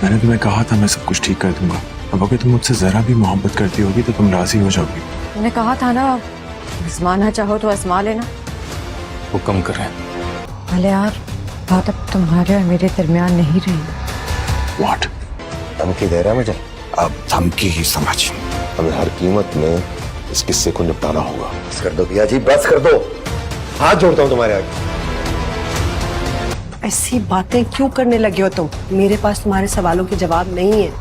मैंने तुम्हें कहा था मैं सब कुछ ठीक कर दूंगा। अब अगर तुम मुझसे जरा भी मोहब्बत करती होगी तो तुम राजी हो जाओगी। मैंने कहा था ना, आजमाना चाहो तो आजमा लेना। हुक्म करें। भले यार, बात अब तुम्हारे और मेरे दरमियान नहीं रही। व्हाट? धमकी दे रहा है मुझे? अब धमकी ही समझ। हमें हर कीमत में इस किस्से को निपटाना होगा। बस कर दो भैया जी, बस कर दो। हाथ जोड़ता हूँ तुम्हारे आगे। ऐसी बातें क्यों करने लगे हो तुम? मेरे पास तुम्हारे सवालों के जवाब नहीं है।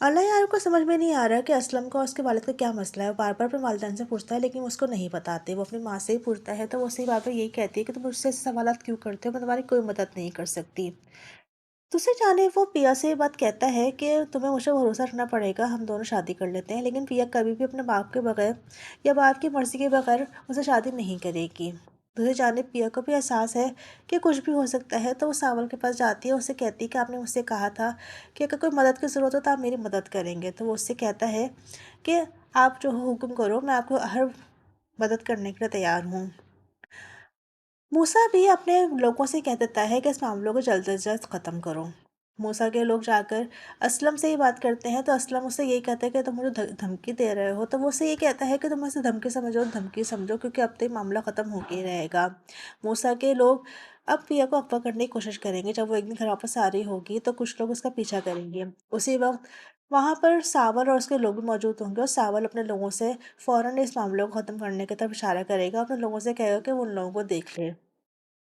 अल्लाह यार को समझ में नहीं आ रहा कि असलम का और उसके वालिद का क्या मसला है। वो बार बार अपने वालिदैन से पूछता है लेकिन उसको नहीं बताते। वो अपनी माँ से ही पूछता है तो वो उससे बार बार यही कहती है कि तुम मुझसे ऐसे सवालात क्यों करते हो, मैं तुम्हारी कोई मदद नहीं कर सकती। तुझसे जाने वो पिया से ये बात कहता है कि तुम्हें मुझे भरोसा रखना पड़ेगा, हम दोनों शादी कर लेते हैं। लेकिन पिया कभी भी अपने बाप के बगैर या बाप की मर्ज़ी के बगैर उसे शादी नहीं करेगी। दूसरी जाने पिया को भी एहसास है कि कुछ भी हो सकता है तो वो सावल के पास जाती है। उसे कहती है कि आपने मुझसे कहा था कि अगर कोई मदद की ज़रूरत हो तो आप मेरी मदद करेंगे। तो वो उससे कहता है कि आप जो हुक्म करो, मैं आपको हर मदद करने के लिए तैयार हूँ। मूसा भी अपने लोगों से कह देता है कि इस मामलों को जल्द से जल्द ख़त्म करो। मूसा के लोग जाकर असलम से ही बात करते हैं तो असलम उससे यही कहता है कि तुम मुझे धमकी दे रहे हो। तो वो उससे ये कहता है कि तुम इसे धमकी समझो क्योंकि अब तो ये मामला ख़त्म हो के ही रहेगा। मूसा के लोग अब पिया को अगवा करने की कोशिश करेंगे। जब वो एक दिन घर वापस आ रही होगी तो कुछ लोग उसका पीछा करेंगे। उसी वक्त वहाँ पर सावल और उसके लोग भी मौजूद होंगे और सावल अपने लोगों से फ़ौरन इस मामले को ख़त्म करने की तरफ इशारा करेगा। अपने लोगों से कहेगा कि वो उन लोगों को देख ले।